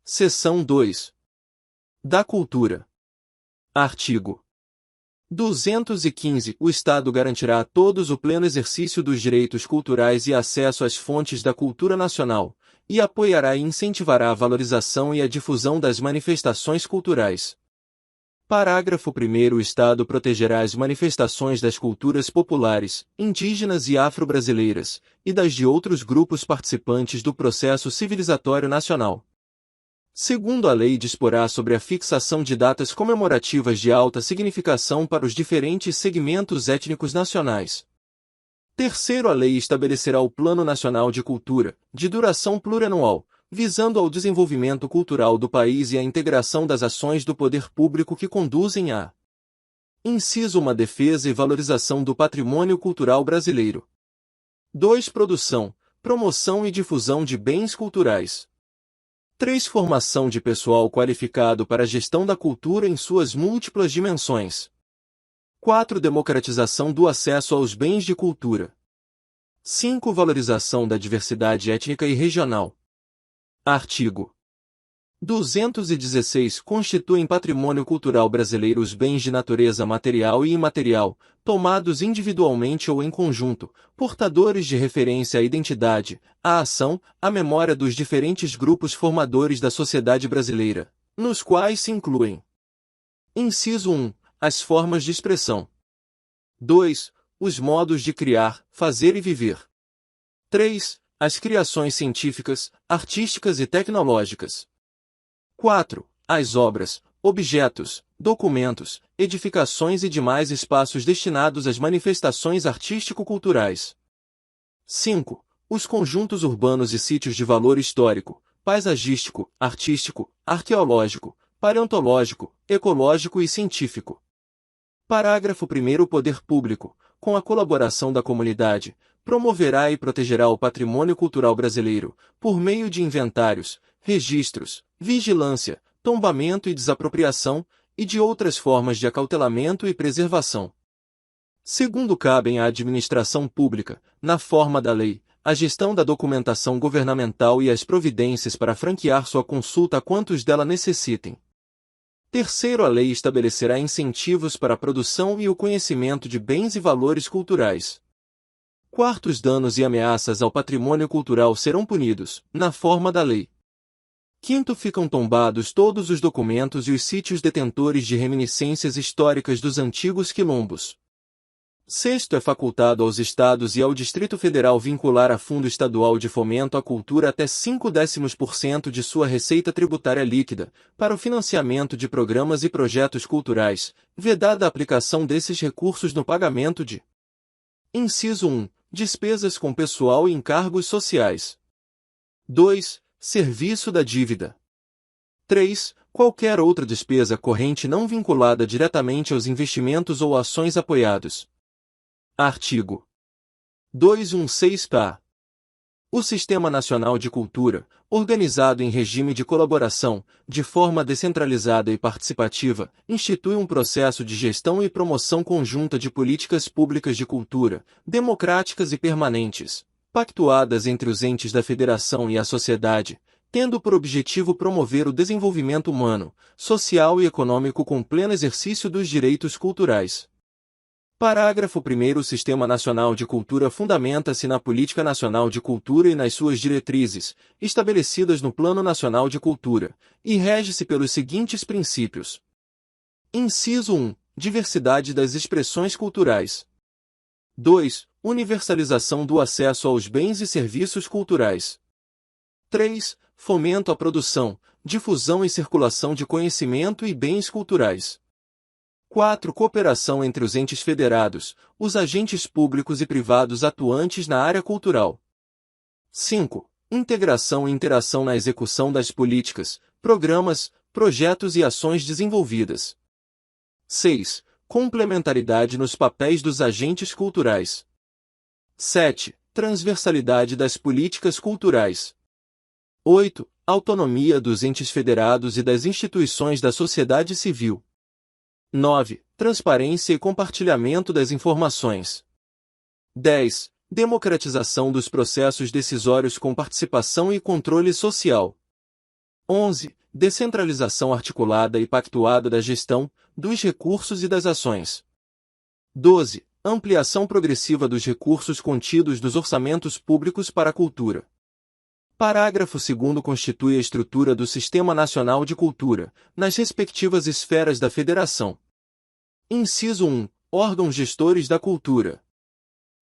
Seção 2. Da cultura. Artigo 215. O Estado garantirá a todos o pleno exercício dos direitos culturais e acesso às fontes da cultura nacional, e apoiará e incentivará a valorização e a difusão das manifestações culturais. Parágrafo 1º. O Estado protegerá as manifestações das culturas populares, indígenas e afro-brasileiras, e das de outros grupos participantes do processo civilizatório nacional. Segundo a lei, disporá sobre a fixação de datas comemorativas de alta significação para os diferentes segmentos étnicos nacionais. Terceiro, a lei estabelecerá o Plano Nacional de Cultura, de duração plurianual, visando ao desenvolvimento cultural do país e à integração das ações do poder público que conduzem à inciso 1. Defesa e valorização do patrimônio cultural brasileiro. 2. Produção, promoção e difusão de bens culturais. 3. Formação de pessoal qualificado para a gestão da cultura em suas múltiplas dimensões. 4. Democratização do acesso aos bens de cultura. 5. Valorização da diversidade étnica e regional. Artigo 216. Constituem patrimônio cultural brasileiro os bens de natureza material e imaterial, tomados individualmente ou em conjunto, portadores de referência à identidade, à ação, à memória dos diferentes grupos formadores da sociedade brasileira, nos quais se incluem: inciso 1. As formas de expressão. 2. Os modos de criar, fazer e viver. 3. As criações científicas, artísticas e tecnológicas. 4. As obras, objetos, documentos, edificações e demais espaços destinados às manifestações artístico-culturais. 5. Os conjuntos urbanos e sítios de valor histórico, paisagístico, artístico, arqueológico, paleontológico, ecológico e científico. Parágrafo 1º. O poder público, com a colaboração da comunidade, promoverá e protegerá o patrimônio cultural brasileiro, por meio de inventários, registros, vigilância, tombamento e desapropriação, e de outras formas de acautelamento e preservação. Segundo, cabem à administração pública, na forma da lei, a gestão da documentação governamental e as providências para franquear sua consulta a quantos dela necessitem. Terceiro, a lei estabelecerá incentivos para a produção e o conhecimento de bens e valores culturais. Quarto, os danos e ameaças ao patrimônio cultural serão punidos, na forma da lei. Quinto, ficam tombados todos os documentos e os sítios detentores de reminiscências históricas dos antigos quilombos. Sexto, é facultado aos Estados e ao Distrito Federal vincular a Fundo Estadual de Fomento à Cultura até 0,5% de sua receita tributária líquida, para o financiamento de programas e projetos culturais, vedada a aplicação desses recursos no pagamento de: inciso 1. Despesas com pessoal e encargos sociais. 2. Serviço da dívida. 3. Qualquer outra despesa corrente não vinculada diretamente aos investimentos ou ações apoiados. Artigo 216-A. O Sistema Nacional de Cultura, organizado em regime de colaboração, de forma descentralizada e participativa, institui um processo de gestão e promoção conjunta de políticas públicas de cultura, democráticas e permanentes, pactuadas entre os entes da Federação e a sociedade, tendo por objetivo promover o desenvolvimento humano, social e econômico com pleno exercício dos direitos culturais. Parágrafo 1º. O Sistema Nacional de Cultura fundamenta-se na Política Nacional de Cultura e nas suas diretrizes, estabelecidas no Plano Nacional de Cultura, e rege-se pelos seguintes princípios. Inciso 1. Diversidade das expressões culturais. 2. Universalização do acesso aos bens e serviços culturais. 3. Fomento à produção, difusão e circulação de conhecimento e bens culturais. 4. Cooperação entre os entes federados, os agentes públicos e privados atuantes na área cultural. 5. Integração e interação na execução das políticas, programas, projetos e ações desenvolvidas. 6. Complementaridade nos papéis dos agentes culturais. 7. Transversalidade das políticas culturais. 8. Autonomia dos entes federados e das instituições da sociedade civil. 9. Transparência e compartilhamento das informações. 10. Democratização dos processos decisórios com participação e controle social. 11. Descentralização articulada e pactuada da gestão, dos recursos e das ações. 12. Ampliação progressiva dos recursos contidos nos orçamentos públicos para a cultura. Parágrafo 2º constitui a estrutura do Sistema Nacional de Cultura, nas respectivas esferas da Federação. Inciso 1. Órgãos gestores da cultura.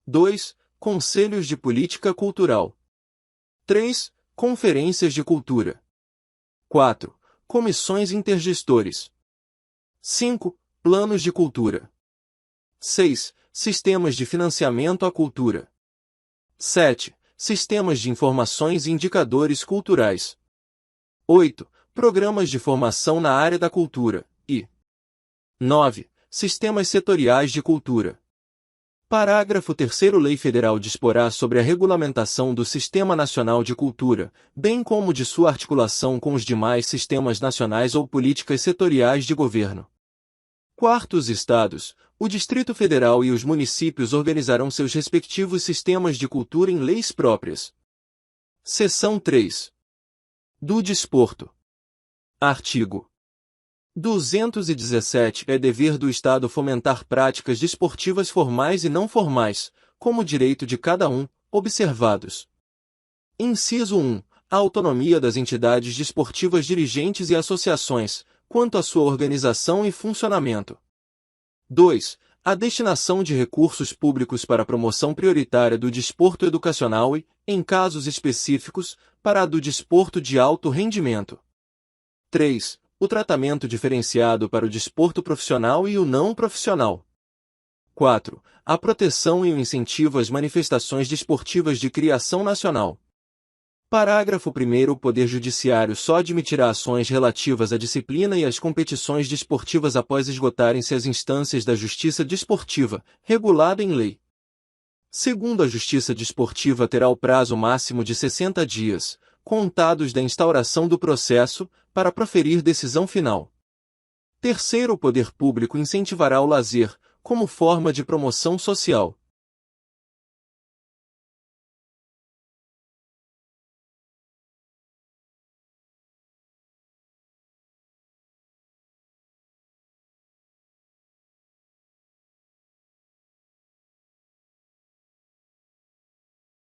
2. Conselhos de Política Cultural. 3. Conferências de Cultura. 4. Comissões intergestores. 5. Planos de cultura. 6. Sistemas de financiamento à cultura. 7. Sistemas de informações e indicadores culturais. 8. Programas de formação na área da cultura. E 9. Sistemas setoriais de cultura. Parágrafo 3º Lei Federal disporá sobre a regulamentação do Sistema Nacional de Cultura, bem como de sua articulação com os demais sistemas nacionais ou políticas setoriais de governo. 4. Os Estados, o Distrito Federal e os municípios organizarão seus respectivos sistemas de cultura em leis próprias. Seção 3. Do Desporto. Artigo 217. É dever do Estado fomentar práticas desportivas formais e não formais, como direito de cada um, observados. Inciso 1. A autonomia das entidades desportivas dirigentes e associações, quanto à sua organização e funcionamento. 2. A destinação de recursos públicos para a promoção prioritária do desporto educacional e, em casos específicos, para a do desporto de alto rendimento. 3. O tratamento diferenciado para o desporto profissional e o não profissional. 4. A proteção e o incentivo às manifestações desportivas de criação nacional. Parágrafo 1º O Poder Judiciário só admitirá ações relativas à disciplina e às competições desportivas após esgotarem-se as instâncias da Justiça Desportiva, regulada em lei. Segundo, a Justiça Desportiva terá o prazo máximo de 60 dias, contados da instauração do processo, para proferir decisão final. Terceiro, o poder público incentivará o lazer, como forma de promoção social.